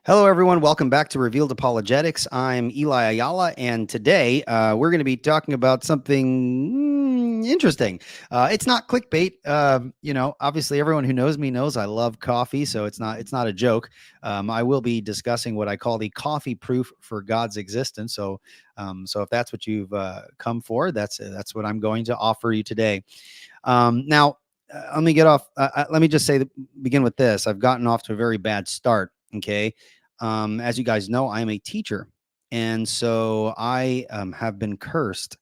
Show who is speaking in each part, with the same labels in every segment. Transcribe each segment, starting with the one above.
Speaker 1: Hello, everyone. Welcome back to Revealed Apologetics. I'm Eli Ayala, and today we're going to be talking about something interesting. It's not clickbait. Obviously, everyone who knows me knows I love coffee, so it's not a joke. I will be discussing what I call the coffee proof for God's existence. So if that's what you've come for, that's what I'm going to offer you today. Now, let me get off. Let me just begin with this. I've gotten off to a very bad start. Okay. As you guys know, I am a teacher. And so I have been cursed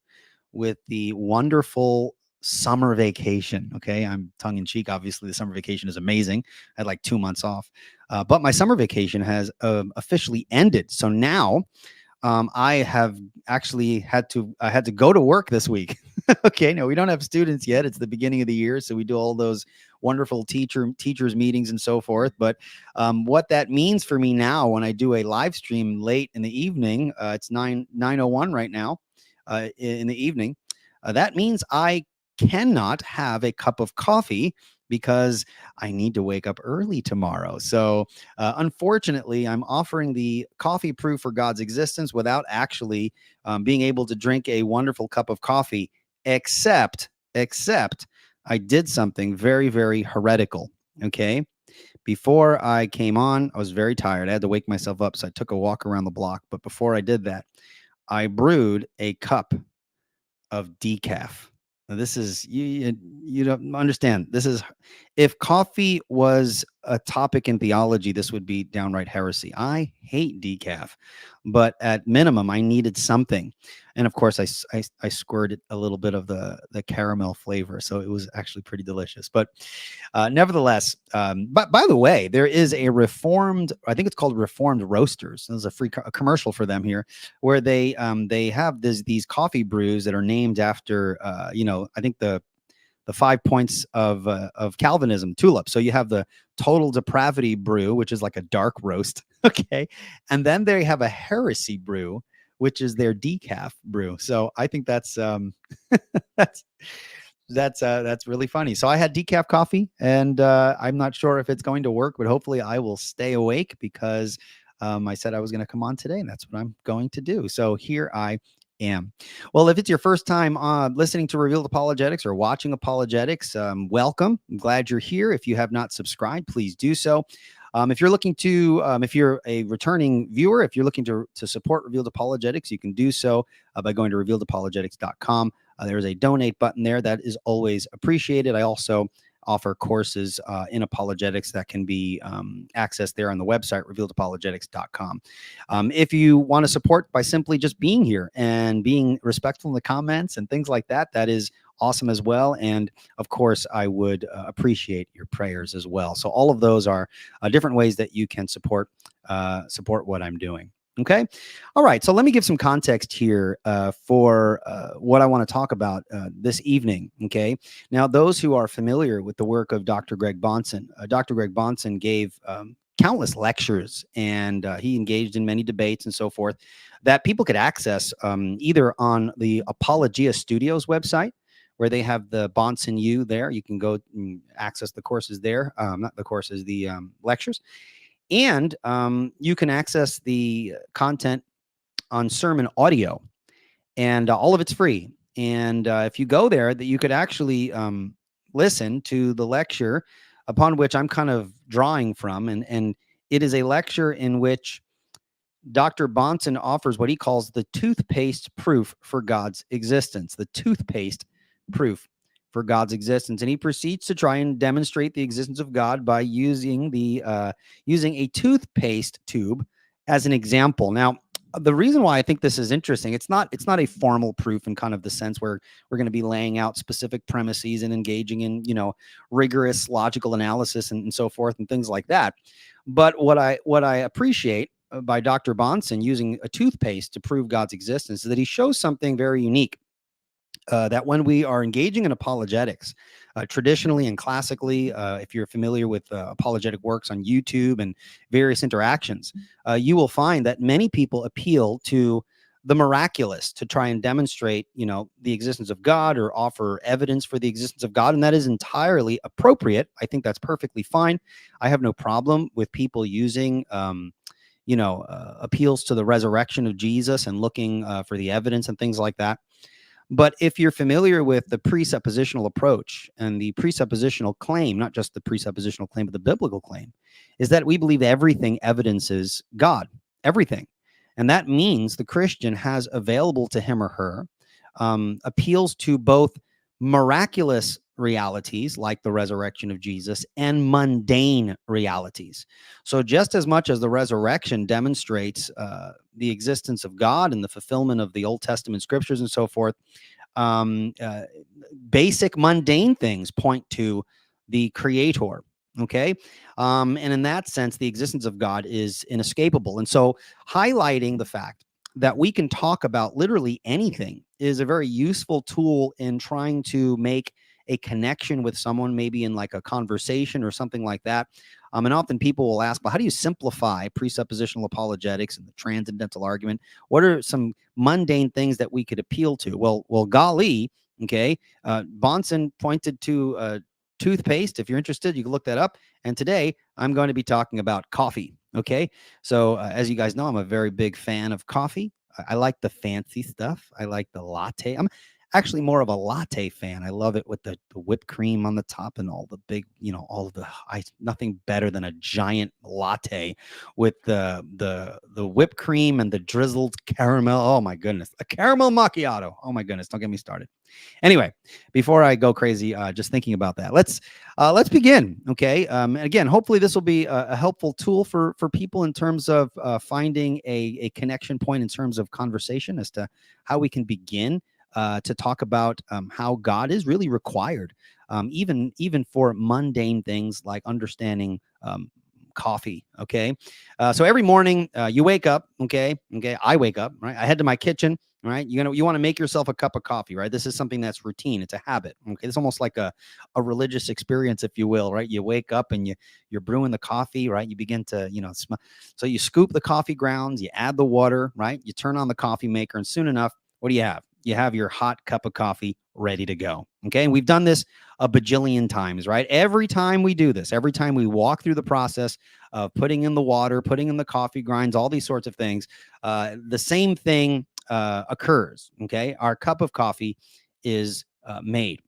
Speaker 1: with the wonderful summer vacation. Okay. I'm tongue in cheek. Obviously, the summer vacation is amazing. I had like 2 months off. But my summer vacation has officially ended. So now I have actually had to go to work this week. Okay, no, we don't have students yet. It's the beginning of the year, so we do all those wonderful teachers meetings and so forth. But what that means for me now, when I do a live stream late in the evening, it's 9:01 right now in the evening. That means I cannot have a cup of coffee because I need to wake up early tomorrow. So unfortunately, I'm offering the coffee proof for God's existence without actually being able to drink a wonderful cup of coffee, except I did something very, very heretical. Okay. Before I came on, I was very tired. I had to wake myself up. So I took a walk around the block. But before I did that, I brewed a cup of decaf. Now, this is you don't understand. This is, if coffee was a topic in theology, this would be downright heresy. I hate decaf, but at minimum, I needed something. And of course, I squirted a little bit of the caramel flavor, so it was actually pretty delicious. But nevertheless, but by the way, there is a reformed, I think it's called Reformed Roasters. There's a free commercial for them here, where they have these coffee brews that are named after I think the 5 points of Calvinism, tulip. So you have the total depravity brew, which is like a dark roast, okay, and then they have a heresy brew, which is their decaf brew. So I think that's that's that's really funny. So I had decaf coffee, and I'm not sure if it's going to work, but hopefully I will stay awake because I said I was going to come on today, and that's what I'm going to do. So here I am. Well, if it's your first time listening to Revealed Apologetics or watching Apologetics, welcome. I'm glad you're here. If you have not subscribed, please do so. If you're looking to, if you're a returning viewer, if you're looking to support Revealed Apologetics, you can do so by going to revealedapologetics.com. There's a donate button there. That is always appreciated. I also offer courses in apologetics that can be accessed there on the website, revealedapologetics.com. If you want to support by simply just being here and being respectful in the comments and things like that, that is awesome as well. And of course, I would appreciate your prayers as well. So all of those are different ways that you can support what I'm doing. Okay. All right. So let me give some context here for what I want to talk about this evening. Okay. Now, those who are familiar with the work of Dr. Greg Bahnsen, Dr. Greg Bahnsen gave countless lectures, and he engaged in many debates and so forth that people could access either on the Apologia Studios website, where they have the Bahnsen U there. You can go and access the courses there. Not the courses, the lectures. And you can access the content on sermon audio, and all of it's free. And if you go there, that you could actually listen to the lecture upon which I'm kind of drawing from. And it is a lecture in which Dr. Bahnsen offers what he calls the toothpaste proof for God's existence, the toothpaste proof for God's existence. And he proceeds to try and demonstrate the existence of God by using using a toothpaste tube as an example. Now, the reason why I think this is interesting, it's not a formal proof in kind of the sense where we're going to be laying out specific premises and engaging in, rigorous logical analysis and so forth and things like that. But what I appreciate by Dr. Bahnsen using a toothpaste to prove God's existence is that he shows something very unique. That when we are engaging in apologetics, traditionally and classically, if you're familiar with apologetic works on YouTube and various interactions, you will find that many people appeal to the miraculous to try and demonstrate, the existence of God or offer evidence for the existence of God. And that is entirely appropriate. I think that's perfectly fine. I have no problem with people using, appeals to the resurrection of Jesus and looking for the evidence and things like that. But if you're familiar with the presuppositional approach and the presuppositional claim, not just the presuppositional claim, but the biblical claim, is that we believe everything evidences God, everything. And that means the Christian has available to him or her appeals to both miraculous realities like the resurrection of Jesus and mundane realities. So just as much as the resurrection demonstrates the existence of God and the fulfillment of the Old Testament scriptures and so forth, basic mundane things point to the creator. Okay. And in that sense, the existence of God is inescapable. And so highlighting the fact that we can talk about literally anything is a very useful tool in trying to make a connection with someone, maybe in like a conversation or something like that. And often people will ask, well, how do you simplify presuppositional apologetics and the transcendental argument? What are some mundane things that we could appeal to? Well, golly, okay. Bahnsen pointed to toothpaste. If you're interested, you can look that up. And today I'm going to be talking about coffee. Okay. So as you guys know, I'm a very big fan of coffee. I like the fancy stuff. I like the latte. I'm actually more of a latte fan. I love it with the whipped cream on the top and all the big, all of the ice. Nothing better than a giant latte with the whipped cream and the drizzled caramel. Oh my goodness. A caramel macchiato. Oh my goodness. Don't get me started. Anyway, before I go crazy, just thinking about that, let's begin. Okay. Again, hopefully this will be a helpful tool for people in terms of finding a connection point in terms of conversation as to how we can begin to talk about how God is really required, even for mundane things like understanding coffee. Okay. So every morning you wake up. Okay. I wake up, right? I head to my kitchen. Right. You want to make yourself a cup of coffee, right? This is something that's routine. It's a habit. Okay. It's almost like a religious experience, if you will, right? You wake up and you're brewing the coffee, right? You begin to, smell. So you scoop the coffee grounds, you add the water, right? You turn on the coffee maker, and soon enough, what do you have? You have your hot cup of coffee ready to go. Okay. And we've done this a bajillion times, right? Every time we do this, every time we walk through the process of putting in the water, putting in the coffee grinds, all these sorts of things, the same thing occurs. Okay. Our cup of coffee is made.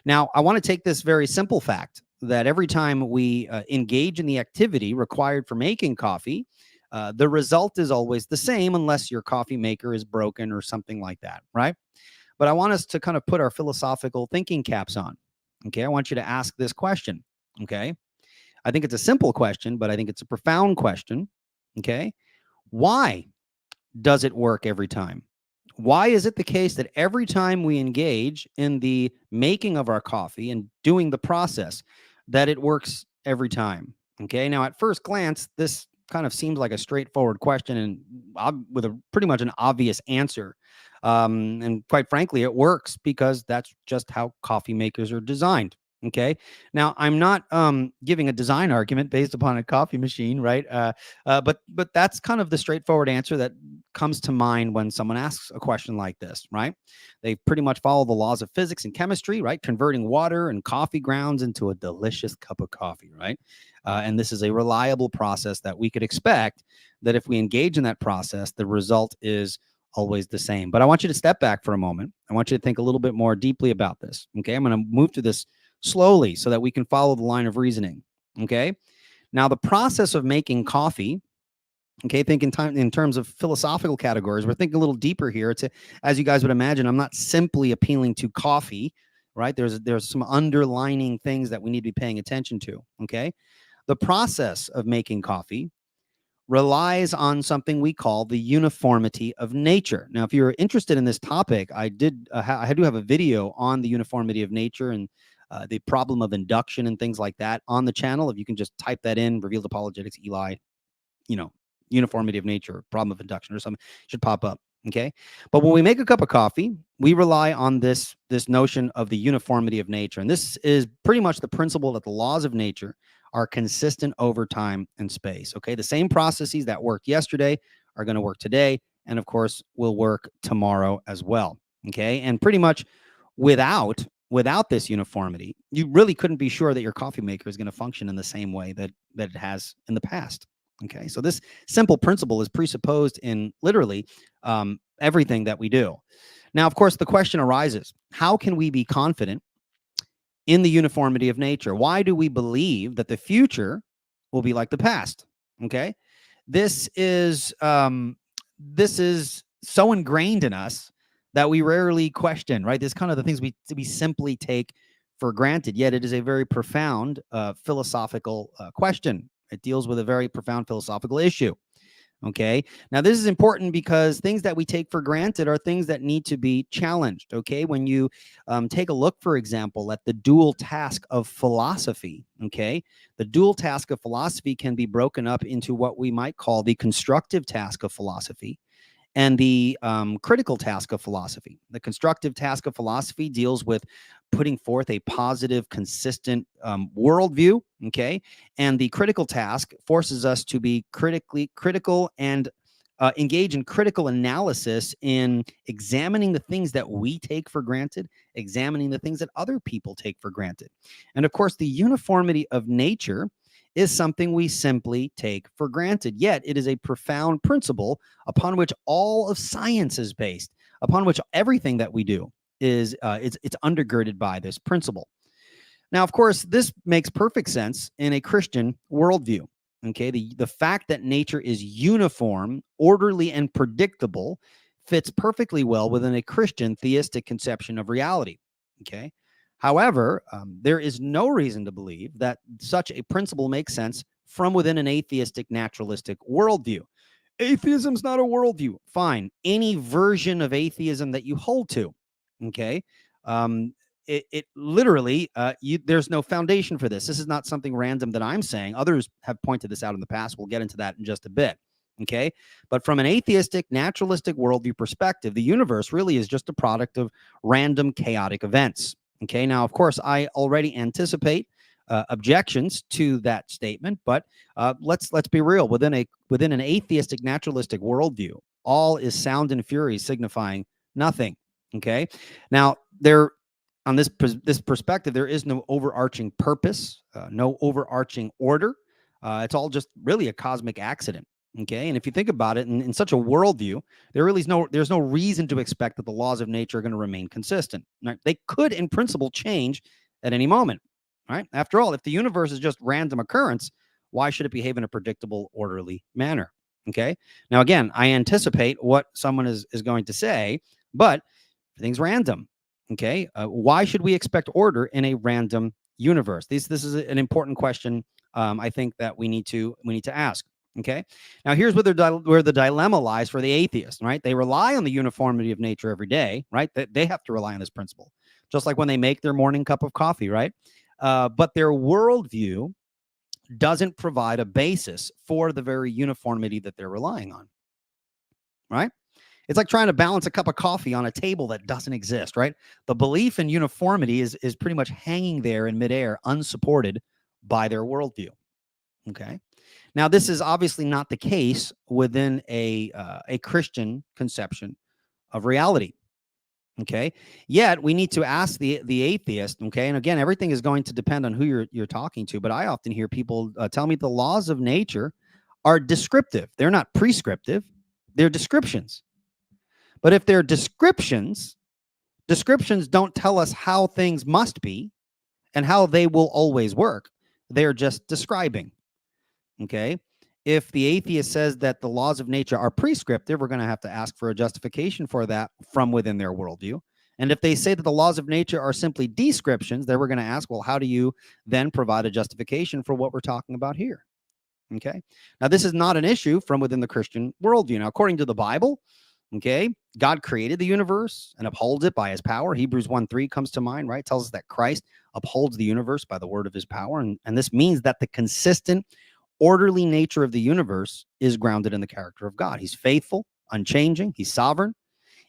Speaker 1: Now, I want to take this very simple fact that every time we engage in the activity required for making coffee, the result is always the same unless your coffee maker is broken or something like that, right? But I want us to kind of put our philosophical thinking caps on. Okay. I want you to ask this question. Okay. I think it's a simple question, but I think it's a profound question. Okay. Why does it work every time? Why is it the case that every time we engage in the making of our coffee and doing the process, that it works every time? Okay. Now, at first glance, this kind of seems like a straightforward question and with a pretty much an obvious answer. And quite frankly, it works because that's just how coffee makers are designed. Okay. Now, I'm not giving a design argument based upon a coffee machine, right? But that's kind of the straightforward answer that comes to mind when someone asks a question like this, right? They pretty much follow the laws of physics and chemistry, right? Converting water and coffee grounds into a delicious cup of coffee, right? And this is a reliable process that we could expect that if we engage in that process, the result is always the same. But I want you to step back for a moment. I want you to think a little bit more deeply about this. Okay. I'm going to move through this slowly so that we can follow the line of reasoning. Okay. Now, the process of making coffee, okay, think in terms of philosophical categories. We're thinking a little deeper here. As you guys would imagine, I'm not simply appealing to coffee, right? There's some underlining things that we need to be paying attention to. Okay. The process of making coffee relies on something we call the uniformity of nature. Now, if you're interested in this topic, I do have a video on the uniformity of nature and the problem of induction and things like that on the channel. If you can just type that in, Revealed Apologetics, Eli, uniformity of nature, problem of induction or something, should pop up. Okay. But when we make a cup of coffee, we rely on this notion of the uniformity of nature. And this is pretty much the principle that the laws of nature are consistent over time and space. Okay. The same processes that worked yesterday are going to work today. And of course, will work tomorrow as well. Okay. And pretty much without this uniformity, you really couldn't be sure that your coffee maker is going to function in the same way that it has in the past. Okay, so this simple principle is presupposed in literally everything that we do. Now, of course, the question arises, how can we be confident in the uniformity of nature? Why do we believe that the future will be like the past? Okay, this is so ingrained in us that we rarely question, right? This kind of the things we simply take for granted, yet it is a very profound philosophical question. It deals with a very profound philosophical issue. Okay. Now, this is important because things that we take for granted are things that need to be challenged. Okay. When you take a look, for example, at the dual task of philosophy, okay, the dual task of philosophy can be broken up into what we might call the constructive task of philosophy and the critical task of philosophy. The constructive task of philosophy deals with putting forth a positive, consistent worldview, okay? And the critical task forces us to be critical and engage in critical analysis in examining the things that we take for granted, examining the things that other people take for granted. And of course, the uniformity of nature is something we simply take for granted. Yet it is a profound principle upon which all of science is based, upon which everything that we do is it's undergirded by this principle. Now, of course, this makes perfect sense in a Christian worldview. Okay, the fact that nature is uniform, orderly, and predictable fits perfectly well within a Christian theistic conception of reality. Okay. However, there is no reason to believe that such a principle makes sense from within an atheistic naturalistic worldview. Atheism's not a worldview. Fine. Any version of atheism that you hold to, okay? It literally, there's no foundation for this. This is not something random that I'm saying. Others have pointed this out in the past. We'll get into that in just a bit, okay? But from an atheistic, naturalistic worldview perspective, the universe really is just a product of random, chaotic events, okay? Now, of course, I already anticipate objections to that statement, but let's be real. Within an atheistic naturalistic worldview, all is sound and fury, signifying nothing. Okay. Now, on this perspective, there is no overarching purpose, no overarching order. It's all just really a cosmic accident. Okay. And if you think about it, in such a worldview, there's no reason to expect that the laws of nature are going to remain consistent. Right? They could, in principle, change at any moment. Right? After all, if the universe is just random occurrence, why should it behave in a predictable, orderly manner? Okay. Now, again, I anticipate what someone is going to say, but everything's random. Okay. Why should we expect order in a random universe? This is an important question. I think that we need to ask. Okay. Now, here's where the dilemma lies for the atheist. Right? They rely on the uniformity of nature every day. Right? They have to rely on this principle, just like when they make their morning cup of coffee. Right? But their worldview doesn't provide a basis for the very uniformity that they're relying on, right? It's like trying to balance a cup of coffee on a table that doesn't exist, right? The belief in uniformity is pretty much hanging there in midair, unsupported by their worldview, okay? Now, this is obviously not the case within a Christian conception of reality. Okay. Yet we need to ask the atheist. Okay. And again, everything is going to depend on who you're talking to. But I often hear people tell me the laws of nature are descriptive. They're not prescriptive. They're descriptions. But if they're descriptions don't tell us how things must be and how they will always work. They're just describing. Okay. If the atheist says that the laws of nature are prescriptive, we're going to have to ask for a justification for that from within their worldview. And if they say that the laws of nature are simply descriptions, then we're going to ask, well, how do you then provide a justification for what we're talking about here? Okay. Now, this is not an issue from within the Christian worldview. Now, according to the Bible, okay, God created the universe and upholds it by his power. Hebrews 1:3 comes to mind, right? Tells us that Christ upholds the universe by the word of his power. And this means that the consistent, orderly nature of the universe is grounded in the character of God. He's faithful, unchanging, he's sovereign.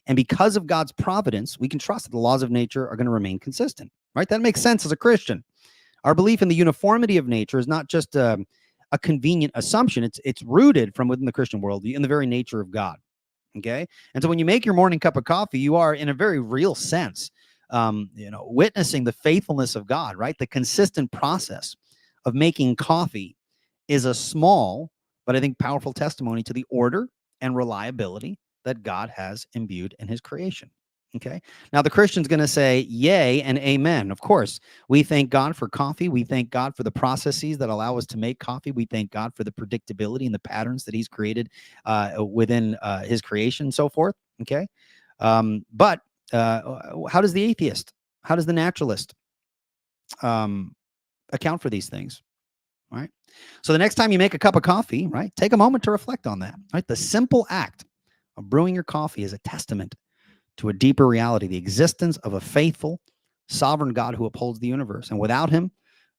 Speaker 1: And because of God's providence, we can trust that the laws of nature are going to remain consistent, right? That makes sense as a Christian. Our belief in the uniformity of nature is not just a convenient assumption. It's rooted from within the Christian worldview in the very nature of God. Okay. And so when you make your morning cup of coffee, you are in a very real sense, witnessing the faithfulness of God, right? The consistent process of making coffee is a small but I think powerful testimony to the order and reliability that God has imbued in his creation. Okay. Now the Christian's going to say yay and amen. Of course, we thank God for coffee. We thank God for the processes that allow us to make coffee. We thank God for the predictability and the patterns that he's created within his creation and so forth. Okay. But how does the atheist, how does the naturalist account for these things? Right. So the next time you make a cup of coffee, right, take a moment to reflect on that. Right. The simple act of brewing your coffee is a testament to a deeper reality, the existence of a faithful, sovereign God who upholds the universe. And without him,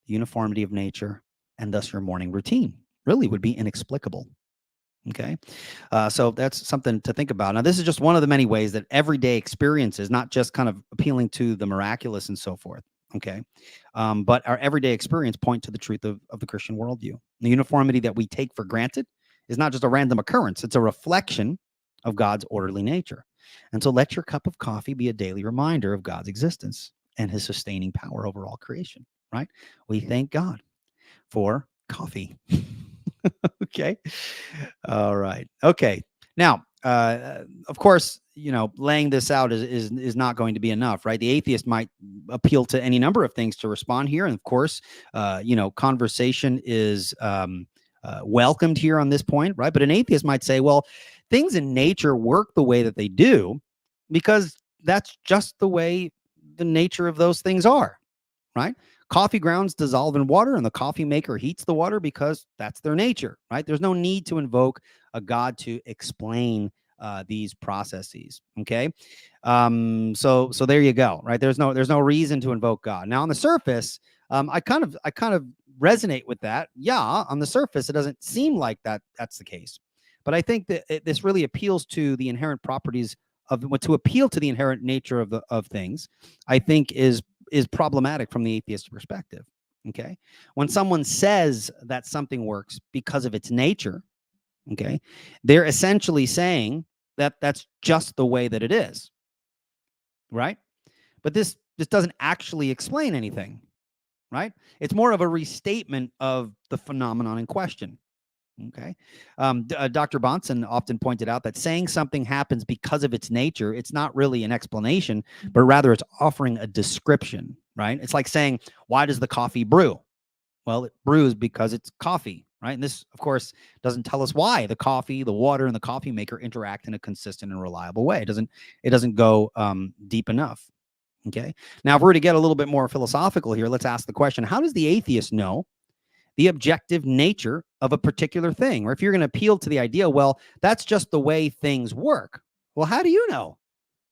Speaker 1: the uniformity of nature and thus your morning routine really would be inexplicable. Okay. So that's something to think about. Now, this is just one of the many ways that everyday experiences, not just kind of appealing to the miraculous and so forth. Okay. But our everyday experience point to the truth of the Christian worldview. The uniformity that we take for granted is not just a random occurrence. It's a reflection of God's orderly nature. And so let your cup of coffee be a daily reminder of God's existence and his sustaining power over all creation, right? We thank God for coffee. Okay. All right. Okay. Now, of course, laying this out is not going to be enough, right? The atheist might appeal to any number of things to respond here. And of course, conversation is welcomed here on this point, right? But an atheist might say, well, things in nature work the way that they do because that's just the way the nature of those things are, right? Coffee grounds dissolve in water and the coffee maker heats the water because that's their nature, right? There's no need to invoke a God to explain these processes. Okay. So there you go, right? There's no reason to invoke God. Now on the surface, I kind of resonate with that. Yeah. On the surface, it doesn't seem like that's the case, but I think that this really appeals to the inherent properties to appeal to the inherent nature of things, I think is problematic from the atheist perspective. Okay. When someone says that something works because of its nature, okay, they're essentially saying that that's just the way that it is. Right. But this doesn't actually explain anything. Right. It's more of a restatement of the phenomenon in question. Okay. Dr. Bahnsen often pointed out that saying something happens because of its nature, it's not really an explanation, but rather it's offering a description, right? It's like saying, why does the coffee brew? Well, it brews because it's coffee, right? And this, of course, doesn't tell us why the coffee, the water, and the coffee maker interact in a consistent and reliable way. It doesn't go deep enough. Okay. Now, if we're to get a little bit more philosophical here, let's ask the question, how does the atheist know the objective nature of a particular thing? Or if you're going to appeal to the idea, well, that's just the way things work. Well, how do you know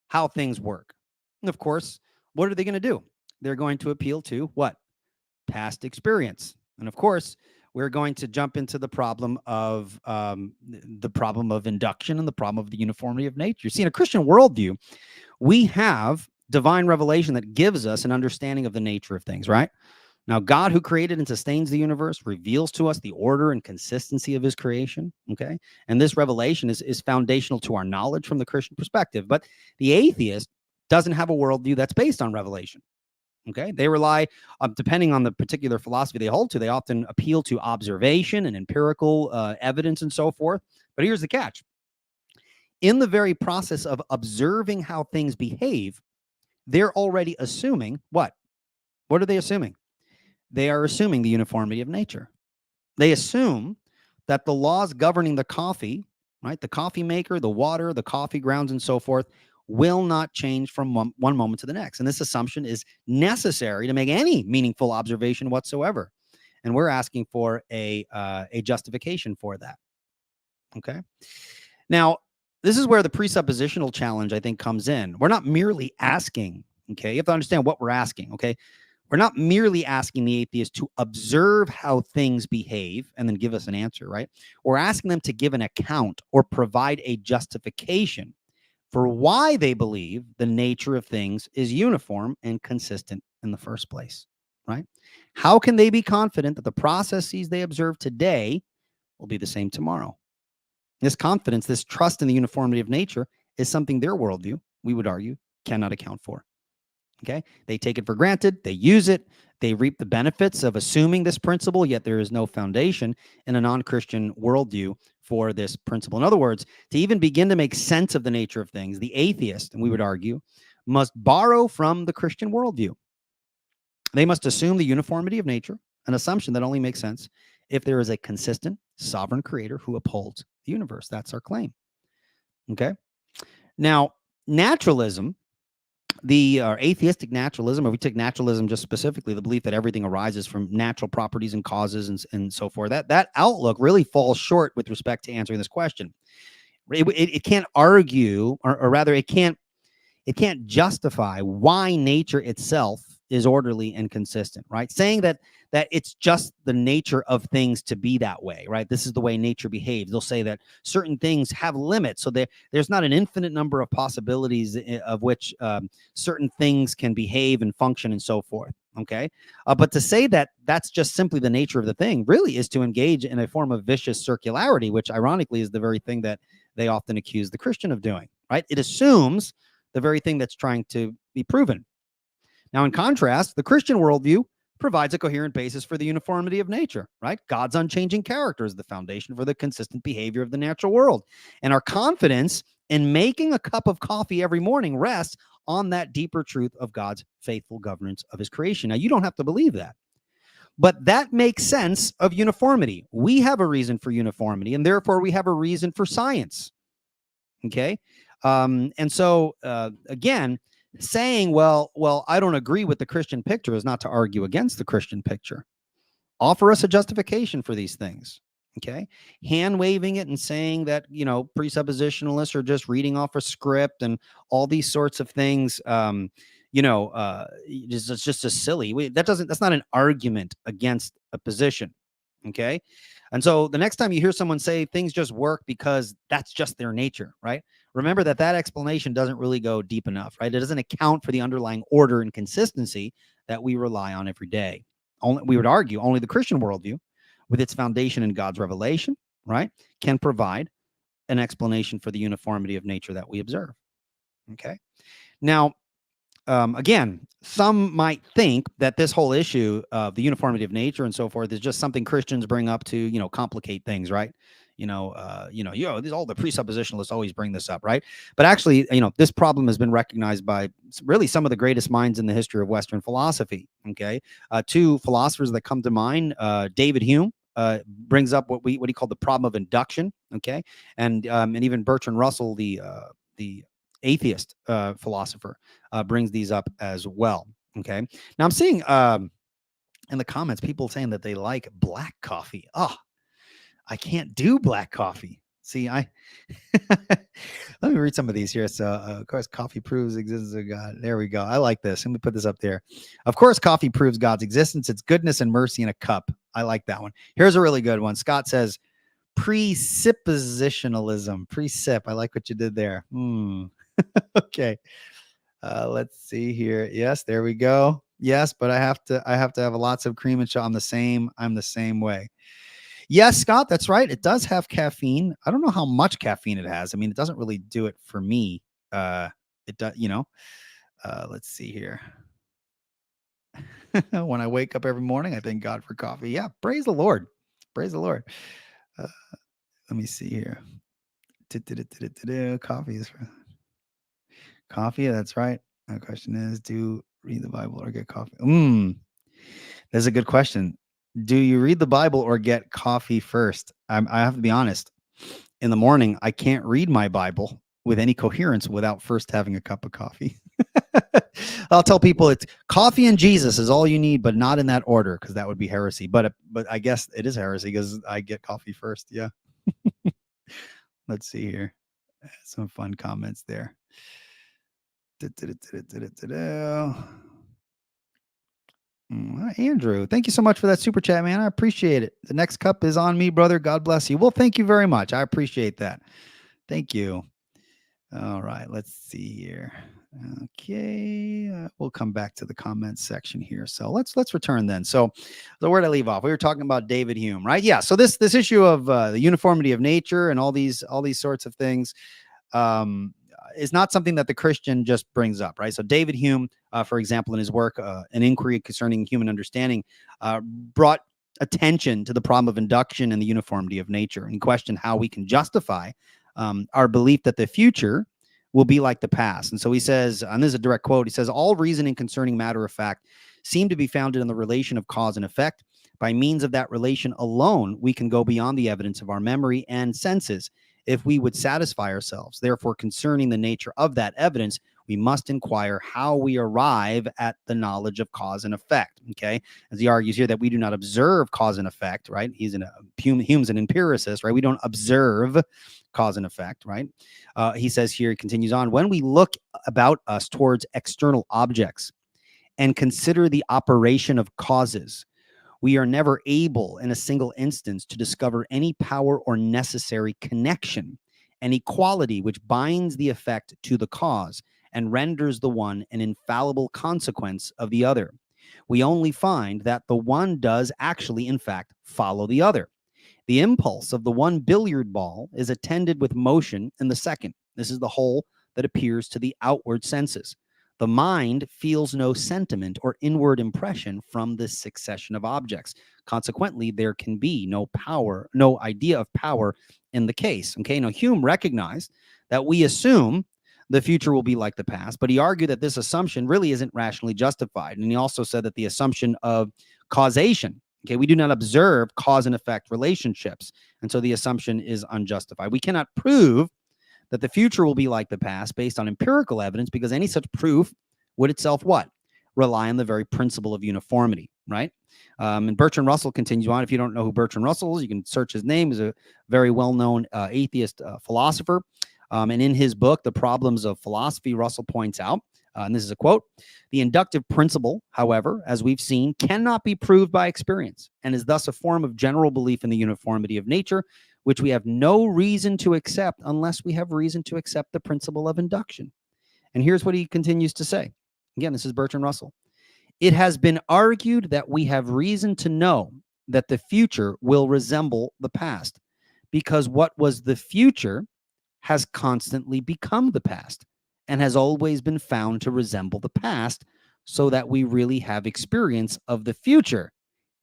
Speaker 1: how things work? And of course, what are they going to do? They're going to appeal to what? Past experience. And of course, we're going to jump into the problem of induction and the problem of the uniformity of nature. See, in a Christian worldview, we have divine revelation that gives us an understanding of the nature of things, right? Now, God, who created and sustains the universe, reveals to us the order and consistency of his creation, okay? And this revelation is foundational to our knowledge from the Christian perspective. But the atheist doesn't have a worldview that's based on revelation, okay? They rely, depending on the particular philosophy they hold to, they often appeal to observation and empirical evidence and so forth. But here's the catch. In the very process of observing how things behave, they're already assuming what? What are they assuming? They are assuming the uniformity of nature. They assume that the laws governing the coffee, right, the coffee maker, the water, the coffee grounds, and so forth, will not change from one moment to the next. And this assumption is necessary to make any meaningful observation whatsoever. And we're asking for a justification for that. Okay. Now, this is where the presuppositional challenge, I think, comes in. We're not merely asking, okay? You have to understand what we're asking, okay? We're not merely asking the atheist to observe how things behave and then give us an answer, right? We're asking them to give an account or provide a justification for why they believe the nature of things is uniform and consistent in the first place, right? How can they be confident that the processes they observe today will be the same tomorrow? This confidence, this trust in the uniformity of nature is something their worldview, we would argue, cannot account for. Okay. They take it for granted. They use it. They reap the benefits of assuming this principle, yet there is no foundation in a non-Christian worldview for this principle. In other words, to even begin to make sense of the nature of things, the atheist, and we would argue, must borrow from the Christian worldview. They must assume the uniformity of nature, an assumption that only makes sense if there is a consistent, sovereign creator who upholds the universe. That's our claim. Okay. Now, naturalism, the atheistic naturalism, or we take naturalism just specifically, the belief that everything arises from natural properties and causes and so forth, that outlook really falls short with respect to answering this question. It can't argue, or rather, it can't justify why nature itself is orderly and consistent, right? Saying that it's just the nature of things to be that way, right? This is the way nature behaves. They'll say that certain things have limits, so there's not an infinite number of possibilities of which certain things can behave and function and so forth, okay? But to say that that's just simply the nature of the thing really is to engage in a form of vicious circularity, which ironically is the very thing that they often accuse the Christian of doing, right? It assumes the very thing that's trying to be proven. Now, in contrast, the Christian worldview provides a coherent basis for the uniformity of nature, right? God's unchanging character is the foundation for the consistent behavior of the natural world. And our confidence in making a cup of coffee every morning rests on that deeper truth of God's faithful governance of his creation. Now, you don't have to believe that, but that makes sense of uniformity. We have a reason for uniformity, and therefore we have a reason for science. Okay. And so, again, saying, well, I don't agree with the Christian picture is not to argue against the Christian picture. Offer us a justification for these things. Okay. Hand waving it and saying that, presuppositionalists are just reading off a script and all these sorts of things, it's just a silly. That's not an argument against a position. Okay. And so the next time you hear someone say things just work because that's just their nature, right? Remember that explanation doesn't really go deep enough, right? It doesn't account for the underlying order and consistency that we rely on every day. We would argue only the Christian worldview, with its foundation in God's revelation, right, can provide an explanation for the uniformity of nature that we observe. Okay. Now, again, some might think that this whole issue of the uniformity of nature and so forth is just something Christians bring up to, complicate things, right? All the presuppositionalists always bring this up, right? But actually, this problem has been recognized by really some of the greatest minds in the history of Western philosophy. Okay, two philosophers that come to mind: David Hume brings up what he called the problem of induction. Okay, and even Bertrand Russell, the atheist philosopher, brings these up as well. Okay, now I'm seeing in the comments people saying that they like black coffee. Oh, I can't do black coffee. See, let me read some of these here. So, of course, coffee proves the existence of God. There we go. I like this. Let me put this up there. Of course, coffee proves God's existence. It's goodness and mercy in a cup. I like that one. Here's a really good one. Scott says, presuppositionalism. Precip. I like what you did there. Okay. Let's see here. Yes, there we go. Yes, but I have to have lots of cream and sugar. I'm the same way. Yes, Scott, that's right. It does have caffeine. I don't know how much caffeine it has. I mean, it doesn't really do it for me. It does, let's see here. When I wake up every morning, I thank God for coffee. Yeah, praise the Lord. Praise the Lord. Let me see here. Coffee is for coffee. That's right. My question is, do read the Bible or get coffee? That's a good question. Do you read the Bible or get coffee first? I have to be honest. In the morning, I can't read my Bible with any coherence without first having a cup of coffee. I'll tell people it's coffee and Jesus is all you need, but not in that order, because that would be heresy. But I guess it is heresy because I get coffee first. Yeah. Let's see here. Some fun comments there. Andrew, thank you so much for that super chat, man. I appreciate it. The next cup is on me, brother. God bless you. Well, thank you very much. I appreciate that. Thank you. All right, let's see here. Okay, we'll come back to the comments section here. So let's return then. So where did I leave off? We were talking about David Hume, right? Yeah. So this issue of the uniformity of nature and all these sorts of things. is not something that the Christian just brings up, right? So David Hume, for example, in his work, An Inquiry Concerning Human Understanding, brought attention to the problem of induction and the uniformity of nature, and questioned how we can justify our belief that the future will be like the past. And so he says, and this is a direct quote, he says, all reasoning concerning matter of fact seem to be founded in the relation of cause and effect. By means of that relation alone, we can go beyond the evidence of our memory and senses if we would satisfy ourselves. Therefore, concerning the nature of that evidence, we must inquire how we arrive at the knowledge of cause and effect. Okay, as he argues here that we do not observe cause and effect, right? Hume's an empiricist, right? We don't observe cause and effect, right? He says here, he continues on, when we look about us towards external objects and consider the operation of causes, we are never able in a single instance to discover any power or necessary connection, any quality which binds the effect to the cause and renders the one an infallible consequence of the other. We only find that the one does actually, in fact, follow the other. The impulse of the one billiard ball is attended with motion in the second. This is the whole that appears to the outward senses. The mind feels no sentiment or inward impression from this succession of objects. Consequently, there can be no power, no idea of power in the case. Okay, now Hume recognized that we assume the future will be like the past, but he argued that this assumption really isn't rationally justified. And he also said that the assumption of causation, okay, we do not observe cause and effect relationships, and so the assumption is unjustified. We cannot prove that the future will be like the past based on empirical evidence, because any such proof would itself what? Rely on the very principle of uniformity, right? And Bertrand Russell continues on. If you don't know who Bertrand Russell is, you can search his name. He's a very well-known atheist philosopher. And in his book, The Problems of Philosophy, Russell points out, and this is a quote, the inductive principle, however, as we've seen, cannot be proved by experience and is thus a form of general belief in the uniformity of nature, which we have no reason to accept unless we have reason to accept the principle of induction. And here's what he continues to say. Again, this is Bertrand Russell. It has been argued that we have reason to know that the future will resemble the past, because what was the future has constantly become the past and has always been found to resemble the past, so that we really have experience of the future,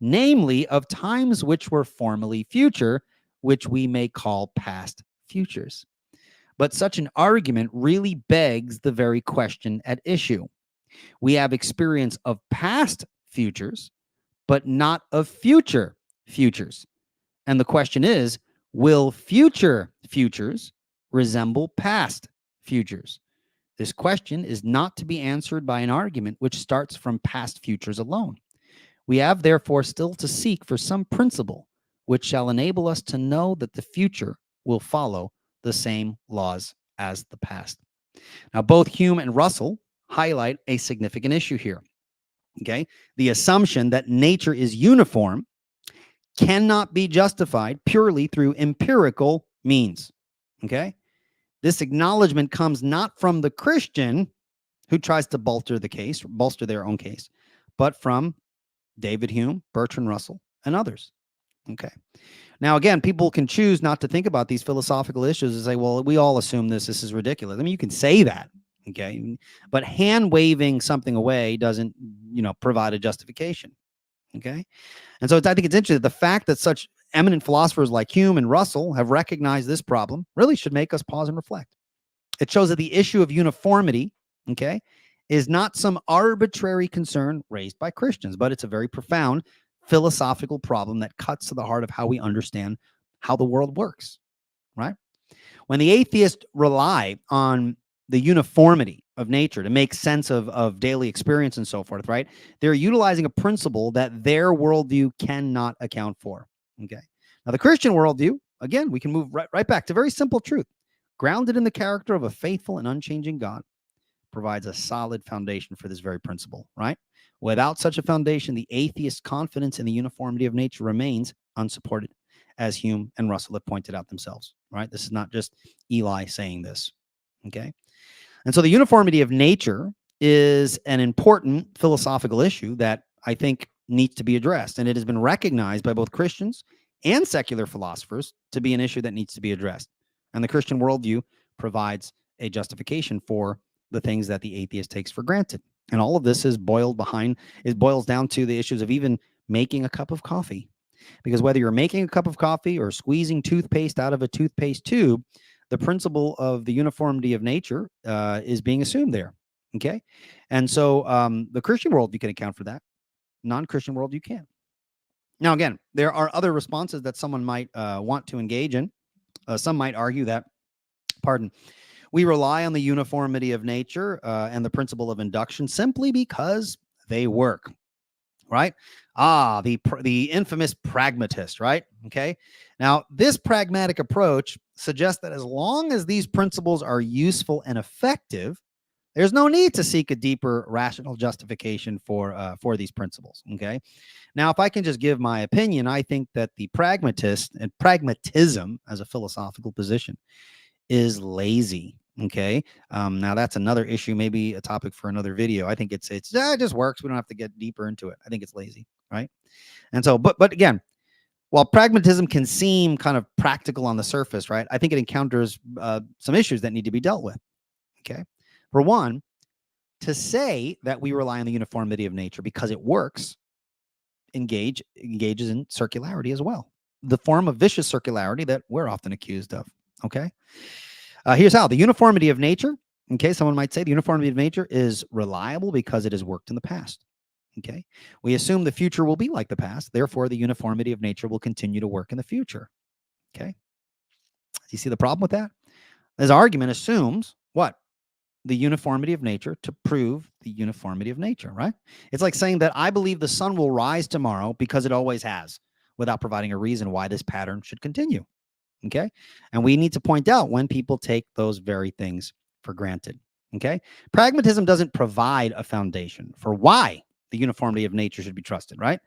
Speaker 1: namely of times which were formerly future, which we may call past futures. But such an argument really begs the very question at issue. We have experience of past futures, but not of future futures. And the question is, will future futures resemble past futures? This question is not to be answered by an argument which starts from past futures alone. We have therefore still to seek for some principle which shall enable us to know that the future will follow the same laws as the past. Now, both Hume and Russell highlight a significant issue here. Okay, the assumption that nature is uniform cannot be justified purely through empirical means. Okay, this acknowledgement comes not from the Christian who tries to bolster their own case, but from David Hume, Bertrand Russell, and others. Okay. Now, again, people can choose not to think about these philosophical issues and say, well, we all assume this is ridiculous. I mean, you can say that, okay, but hand waving something away doesn't, provide a justification. Okay. And so I think it's interesting that the fact that such eminent philosophers like Hume and Russell have recognized this problem really should make us pause and reflect. It shows that the issue of uniformity, okay, is not some arbitrary concern raised by Christians, but it's a very profound philosophical problem that cuts to the heart of how we understand how the world works, right? When the atheists rely on the uniformity of nature to make sense of daily experience and so forth, right? They're utilizing a principle that their worldview cannot account for, okay? Now, the Christian worldview, again, we can move right back to very simple truth. Grounded in the character of a faithful and unchanging God, provides a solid foundation for this very principle, right? Without such a foundation, the atheist's confidence in the uniformity of nature remains unsupported, as Hume and Russell have pointed out themselves, right? This is not just Eli saying this, okay? And so the uniformity of nature is an important philosophical issue that I think needs to be addressed, and it has been recognized by both Christians and secular philosophers to be an issue that needs to be addressed. And the Christian worldview provides a justification for the things that the atheist takes for granted. And all of this is boils down to the issues of even making a cup of coffee. Because whether you're making a cup of coffee or squeezing toothpaste out of a toothpaste tube, the principle of the uniformity of nature is being assumed there. Okay. And so the Christian world, you can account for that. Non-Christian world, you can't. Now, again, there are other responses that someone might want to engage in. Some might argue that, we rely on the uniformity of nature and the principle of induction simply because they work, right? The infamous pragmatist, right? Okay. Now, this pragmatic approach suggests that as long as these principles are useful and effective, there's no need to seek a deeper rational justification for these principles. Okay. Now, if I can just give my opinion, I think that the pragmatist and pragmatism as a philosophical position is lazy. Okay. Now that's another issue, maybe a topic for another video. I think it just works. We don't have to get deeper into it. I think it's lazy, right? And so, but again, while pragmatism can seem kind of practical on the surface, right? I think it encounters some issues that need to be dealt with. Okay. For one, to say that we rely on the uniformity of nature because it works engages in circularity as well, the form of vicious circularity that we're often accused of. Okay. Here's how. The uniformity of nature, okay, someone might say the uniformity of nature is reliable because it has worked in the past. Okay. We assume the future will be like the past. Therefore, the uniformity of nature will continue to work in the future. Okay. Do you see the problem with that? This argument assumes what? The uniformity of nature to prove the uniformity of nature, right? It's like saying that I believe the sun will rise tomorrow because it always has, without providing a reason why this pattern should continue. Okay. And we need to point out when people take those very things for granted. Okay. Pragmatism doesn't provide a foundation for why the uniformity of nature should be trusted, right?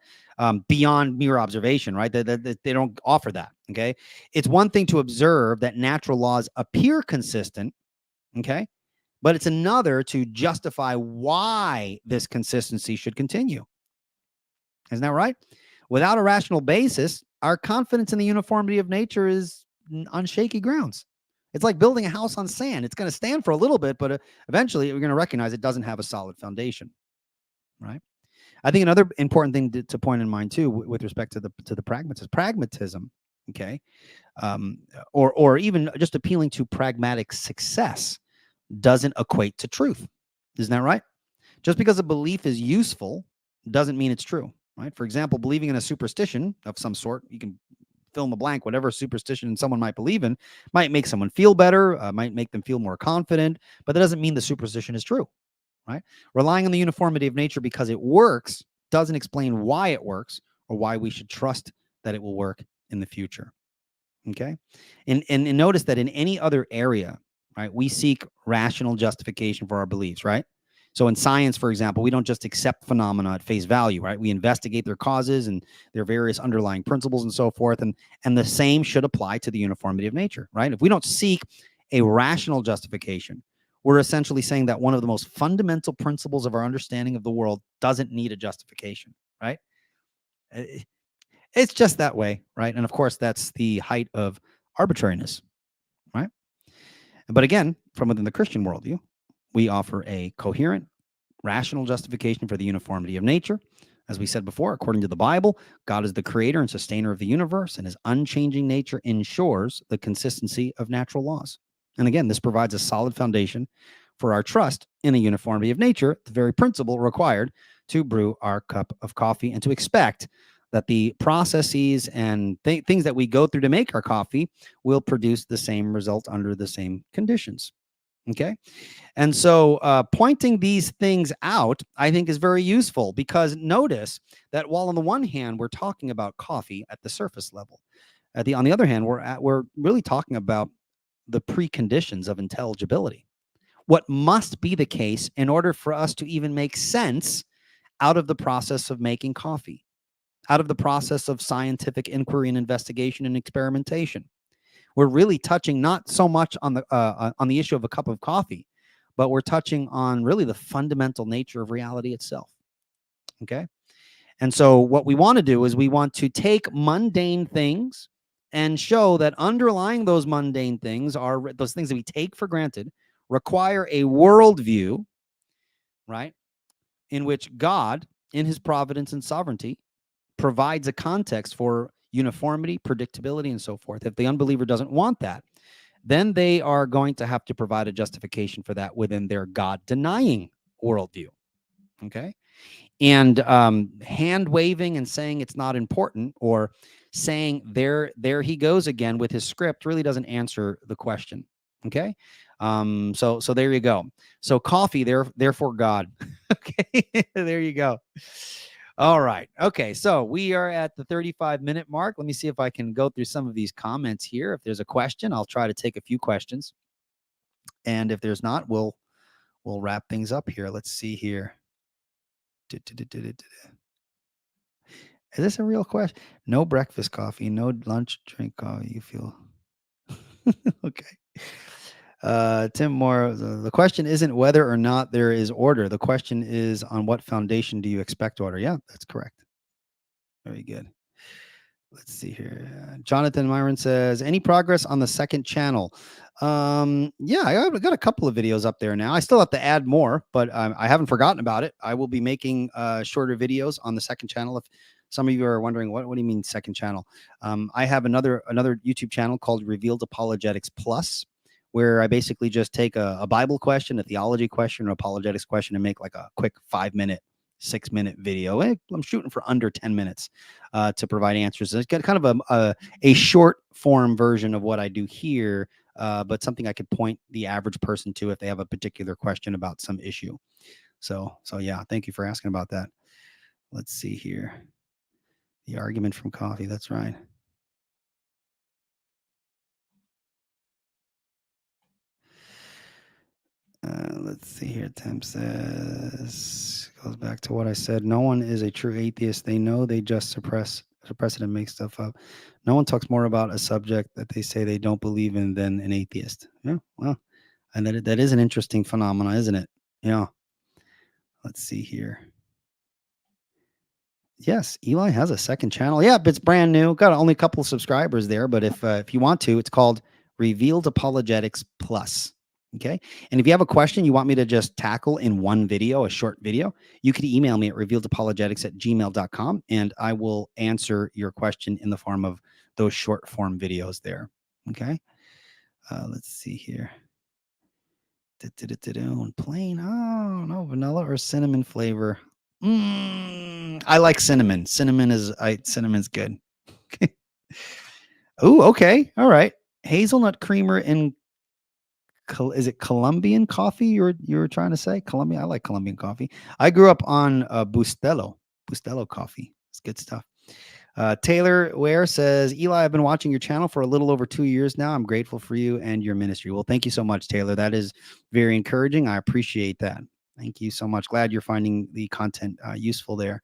Speaker 1: Beyond mere observation, right? They don't offer that. Okay. It's one thing to observe that natural laws appear consistent. Okay. But it's another to justify why this consistency should continue. Isn't that right? Without a rational basis, our confidence in the uniformity of nature is on shaky grounds. It's like building a house on sand. It's going to stand for a little bit, but eventually we're going to recognize it doesn't have a solid foundation, right? I think another important thing to point in mind too, with respect to the pragmatism, okay, or even just appealing to pragmatic success, doesn't equate to truth. Isn't that right? Just because a belief is useful doesn't mean it's true, right? For example, believing in a superstition of some sort, you can fill in the blank, whatever superstition someone might believe in, might make someone feel better, might make them feel more confident, but that doesn't mean the superstition is true, right? Relying on the uniformity of nature because it works doesn't explain why it works or why we should trust that it will work in the future. Okay. And notice that in any other area, right, we seek rational justification for our beliefs, right? So in science, for example, we don't just accept phenomena at face value, right? We investigate their causes and their various underlying principles and so forth. And the same should apply to the uniformity of nature, right? If we don't seek a rational justification, we're essentially saying that one of the most fundamental principles of our understanding of the world doesn't need a justification, right? It's just that way, right? And of course, that's the height of arbitrariness, right? But again, from within the Christian worldview, we offer a coherent, rational justification for the uniformity of nature. As we said before, according to the Bible, God is the creator and sustainer of the universe, and his unchanging nature ensures the consistency of natural laws. And again, this provides a solid foundation for our trust in the uniformity of nature, the very principle required to brew our cup of coffee and to expect that the processes and things that we go through to make our coffee will produce the same result under the same conditions. Okay. And so pointing these things out, I think, is very useful because notice that while on the one hand, we're talking about coffee at the surface level, on the other hand, we're really talking about the preconditions of intelligibility. What must be the case in order for us to even make sense out of the process of making coffee, out of the process of scientific inquiry and investigation and experimentation. We're really touching not so much on the issue of a cup of coffee, but we're touching on really the fundamental nature of reality itself. Okay. And so what we want to do is we want to take mundane things and show that underlying those mundane things are those things that we take for granted require a worldview, right, in which God, in his providence and sovereignty, provides a context for uniformity, predictability, and so forth. If the unbeliever doesn't want that, then they are going to have to provide a justification for that within their God-denying worldview. Okay? And hand waving and saying it's not important, or saying there he goes again with his script, really doesn't answer the question. Okay, so there you go. So coffee, therefore God. Okay, there you go. All right. Okay, so we are at the 35-minute mark. Let me see if I can go through some of these comments here. If there's a question, I'll try to take a few questions, and if there's not, we'll wrap things up here. Let's see here. Is this a real question? No breakfast coffee, no lunch drink coffee. You feel okay. Tim Moore, the question isn't whether or not there is order. The question is, on what foundation do you expect order? Yeah, that's correct. Very good. Let's see here. Jonathan Myron says, any progress on the second channel? Yeah, I got a couple of videos up there now. I still have to add more, but I haven't forgotten about it. I will be making shorter videos on the second channel. If some of you are wondering, what do you mean second channel? I have another YouTube channel called Revealed Apologetics Plus, where I basically just take a Bible question, a theology question, or apologetics question, and make like a quick 5-minute, 6-minute video. I'm shooting for under 10 minutes to provide answers. It's got kind of a short form version of what I do here, but something I could point the average person to if they have a particular question about some issue. So yeah, thank you for asking about that. Let's see here. The argument from coffee. That's right. Let's see here. Tim says, goes back to what I said. No one is a true atheist. They know, they just suppress it and make stuff up. No one talks more about a subject that they say they don't believe in than an atheist. Yeah, well, and that is an interesting phenomenon, isn't it? Yeah. Let's see here. Yes, Eli has a second channel. Yeah, but it's brand new. Got only a couple of subscribers there, but if you want to, it's called Revealed Apologetics Plus. Okay. And if you have a question you want me to just tackle in one video, a short video, you could email me at revealedapologetics@gmail.com, and I will answer your question in the form of those short form videos there. Okay. Let's see here. Plain. Oh, no, vanilla or cinnamon flavor. I like cinnamon. Cinnamon's good. Oh, okay. All right. Hazelnut creamer and is it Colombian coffee you were trying to say? Colombia. I like Colombian coffee. I grew up on Bustelo coffee. It's good stuff. Taylor Ware says, Eli, I've been watching your channel for a little over 2 years now. I'm grateful for you and your ministry. Well, thank you so much, Taylor. That is very encouraging. I appreciate that. Thank you so much. Glad you're finding the content useful there.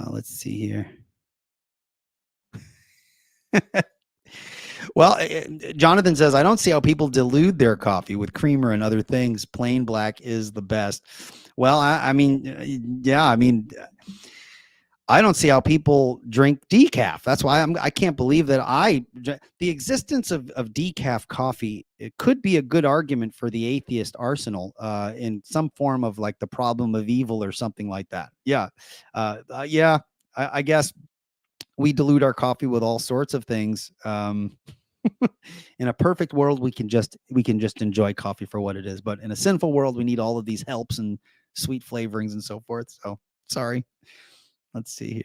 Speaker 1: Let's see here. Well, Jonathan says, I don't see how people dilute their coffee with creamer and other things. Plain black is the best. Well, I mean, yeah, I mean, I don't see how people drink decaf. That's why I can't believe that the existence of decaf coffee, it could be a good argument for the atheist arsenal in some form of like the problem of evil or something like that. Yeah. Yeah, I guess we dilute our coffee with all sorts of things. In a perfect world, we can just enjoy coffee for what it is. But in a sinful world, we need all of these helps and sweet flavorings and so forth. So sorry. Let's see here.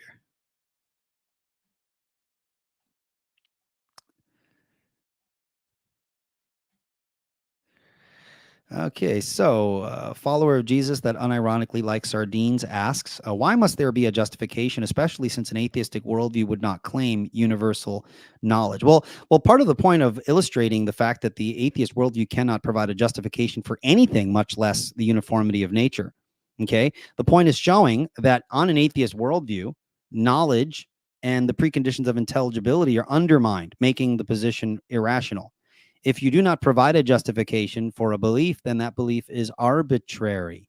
Speaker 1: Okay, so follower of Jesus that unironically likes sardines asks, why must there be a justification, especially since an atheistic worldview would not claim universal knowledge? Well, part of the point of illustrating the fact that the atheist worldview cannot provide a justification for anything, much less the uniformity of nature. Okay, the point is showing that on an atheist worldview, knowledge and the preconditions of intelligibility are undermined, making the position irrational. If you do not provide a justification for a belief, then that belief is arbitrary.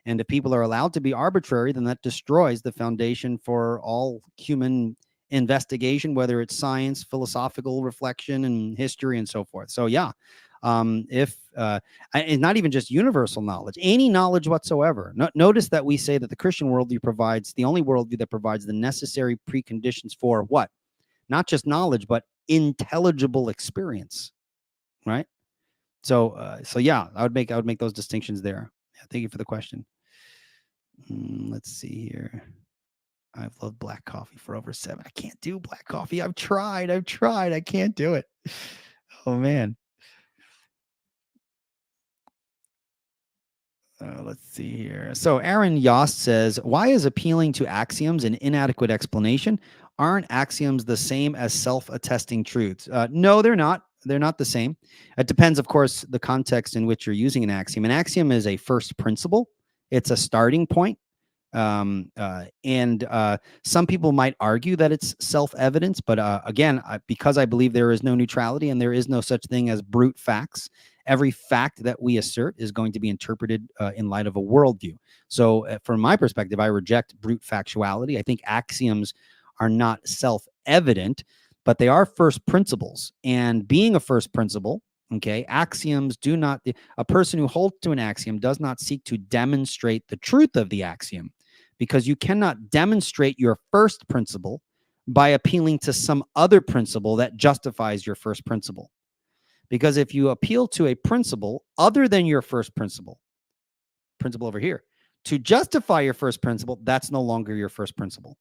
Speaker 1: And if people are allowed to be arbitrary, then that destroys the foundation for all human investigation, whether it's science, philosophical reflection, and history, and so forth. So, yeah, If and not even just universal knowledge, any knowledge whatsoever. Notice that we say that the Christian worldview provides the only worldview that provides the necessary preconditions for what? Not just knowledge, but intelligible experience, right? So yeah, I would make those distinctions there. Yeah, thank you for the question. Let's see here. I've loved black coffee for over 7. I can't do black coffee. I've tried. I can't do it. Oh man. Let's see here. So Aaron Yost says, why is appealing to axioms an inadequate explanation? Aren't axioms the same as self-attesting truths? No, they're not. They're not the same. It depends, of course, the context in which you're using an axiom. An axiom is a first principle. It's a starting point. And some people might argue that it's self-evident, but again, because I believe there is no neutrality and there is no such thing as brute facts, every fact that we assert is going to be interpreted in light of a worldview. So from my perspective, I reject brute factuality. I think axioms are not self-evident, but they are first principles. And being a first principle, okay, axioms do not, a person who holds to an axiom does not seek to demonstrate the truth of the axiom, because you cannot demonstrate your first principle by appealing to some other principle that justifies your first principle. Because if you appeal to a principle other than your first principle over here, to justify your first principle, that's no longer your first principle.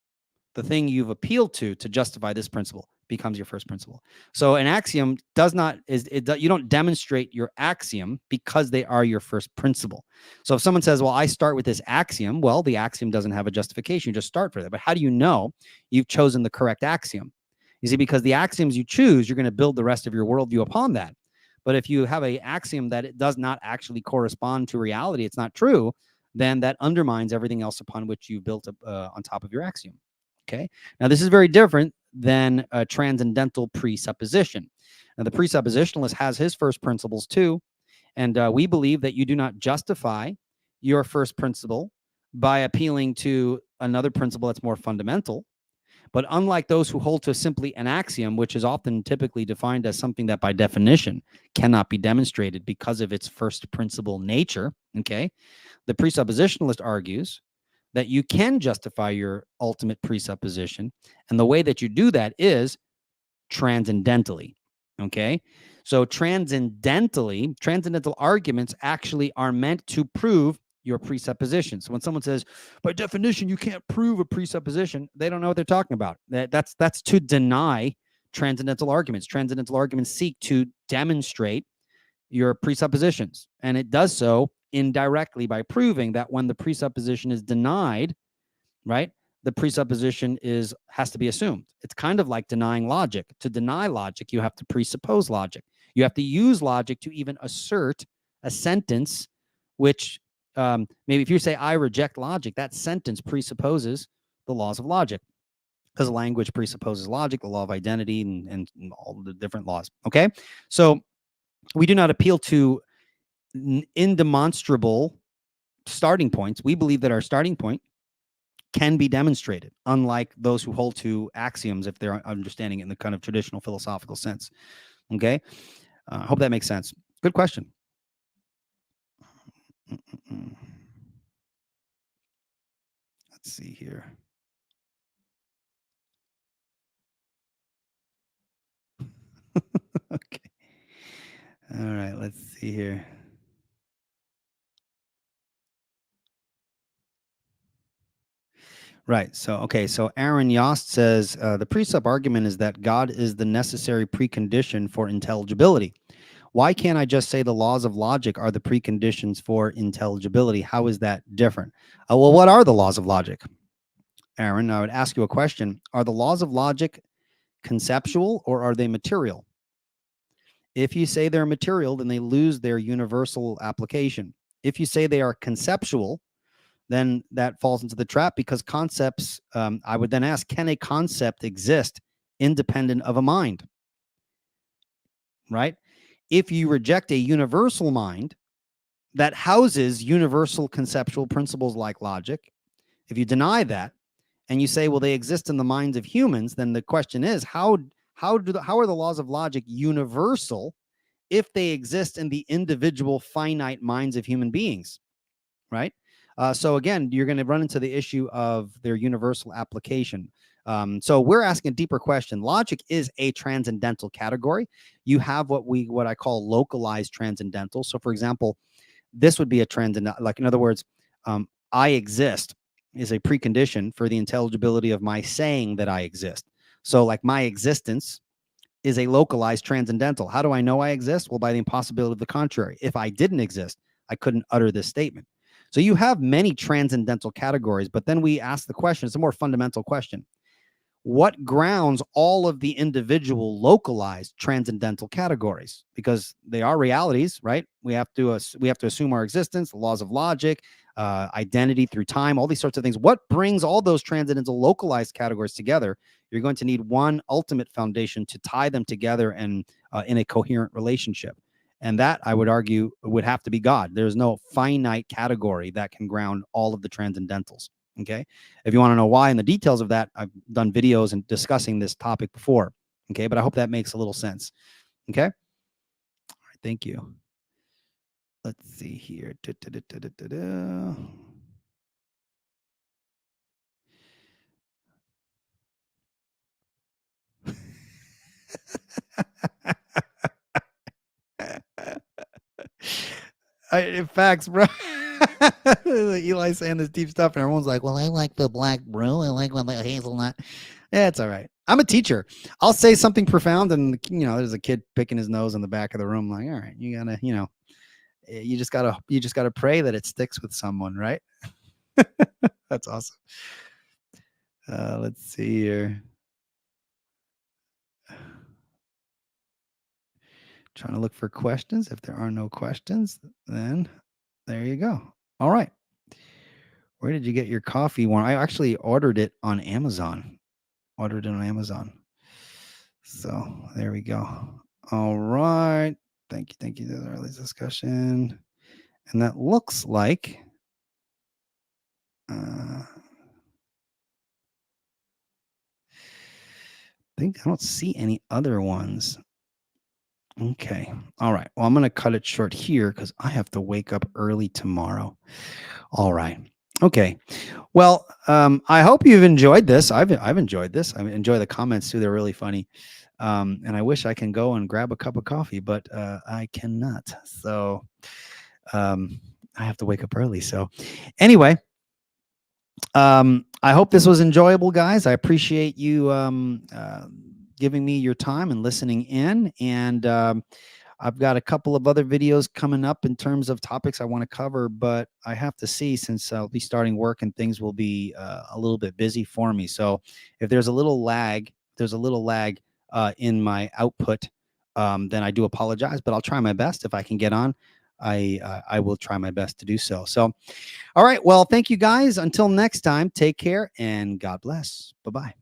Speaker 1: The thing you've appealed to justify this principle becomes your first principle. So an axiom you don't demonstrate your axiom because they are your first principle. So if someone says, well, I start with this axiom, well, the axiom doesn't have a justification. You just start for that. But how do you know you've chosen the correct axiom? You see, because the axioms you choose, you're going to build the rest of your worldview upon that. But if you have an axiom that it does not actually correspond to reality, it's not true, then that undermines everything else upon which you built on top of your axiom. Okay. Now, this is very different than a transcendental presupposition. Now, the presuppositionalist has his first principles too, and we believe that you do not justify your first principle by appealing to another principle that's more fundamental. But unlike those who hold to simply an axiom, which is often typically defined as something that by definition cannot be demonstrated because of its first principle nature, okay, the presuppositionalist argues that you can justify your ultimate presupposition. And the way that you do that is transcendentally. Okay. So transcendental arguments actually are meant to prove your presupposition. So when someone says, by definition, you can't prove a presupposition, they don't know what they're talking about. That's to deny transcendental arguments. Transcendental arguments seek to demonstrate your presuppositions. And it does so indirectly by proving that when the presupposition is denied, right, the presupposition has to be assumed. It's kind of like denying logic. To deny logic, you have to presuppose logic. You have to use logic to even assert a sentence, which maybe if you say, I reject logic, that sentence presupposes the laws of logic, because language presupposes logic, the law of identity, and all the different laws. Okay. So we do not appeal to indemonstrable starting points. We believe that our starting point can be demonstrated, unlike those who hold to axioms if they're understanding it in the kind of traditional philosophical sense. Okay. I hope that makes sense. Good question. Let's see here. Okay. All right. Let's see here. Right. So Aaron Yost says the precept argument is that God is the necessary precondition for intelligibility. Why can't I just say the laws of logic are the preconditions for intelligibility? How is that different? Well, what are the laws of logic? Aaron, I would ask you a question. Are the laws of logic conceptual or are they material? If you say they're material, then they lose their universal application. If you say they are conceptual, then that falls into the trap, because concepts, I would then ask, can a concept exist independent of a mind? Right? If you reject a universal mind that houses universal conceptual principles like logic, if you deny that and you say, well, they exist in the minds of humans, then the question is, how are the laws of logic universal if they exist in the individual finite minds of human beings, right? So again, you're going to run into the issue of their universal application. So we're asking a deeper question. Logic is a transcendental category. You have what I call localized transcendental. So for example, this would be a transcendental, like in other words, I exist is a precondition for the intelligibility of my saying that I exist. So like my existence is a localized transcendental. How do I know I exist? Well, by the impossibility of the contrary. If I didn't exist, I couldn't utter this statement. So you have many transcendental categories, but then we ask the question, it's a more fundamental question. What grounds all of the individual localized transcendental categories? Because they are realities, right? We have to assume our existence, the laws of logic, identity through time, all these sorts of things. What brings all those transcendental localized categories together? You're going to need one ultimate foundation to tie them together and in a coherent relationship. And that, I would argue, would have to be God. There's no finite category that can ground all of the transcendentals. Okay. If you want to know why and the details of that, I've done videos and discussing this topic before. Okay. But I hope that makes a little sense. Okay. All right. Thank you. Let's see here. In facts, bro. Eli saying this deep stuff, and everyone's like, "Well, I like the black brew. I like the hazelnut." Yeah, it's all right. I'm a teacher. I'll say something profound, and there's a kid picking his nose in the back of the room. Like, all right, you gotta, you just gotta pray that it sticks with someone, right? That's awesome. Let's see here. Trying to look for questions. If there are no questions, then there you go. All right. Where did you get your coffee warm? I actually ordered it on Amazon. So there we go. All right. Thank you. Thank you. There's our early discussion. And that looks like I think I don't see any other ones. Okay. All right. Well, I'm going to cut it short here because I have to wake up early tomorrow. All right. Okay. Well, I hope you've enjoyed this. I've enjoyed this. I enjoy the comments too. They're really funny. And I wish I can go and grab a cup of coffee, but I cannot. So I have to wake up early. So anyway, I hope this was enjoyable, guys. I appreciate you giving me your time and listening in. And I've got a couple of other videos coming up in terms of topics I want to cover, but I have to see, since I'll be starting work and things will be a little bit busy for me. So if there's a little lag, in my output, then I do apologize, but I'll try my best. If I can get on, I will try my best to do so. So, all right. Well, thank you guys. Until next time, take care and God bless. Bye-bye.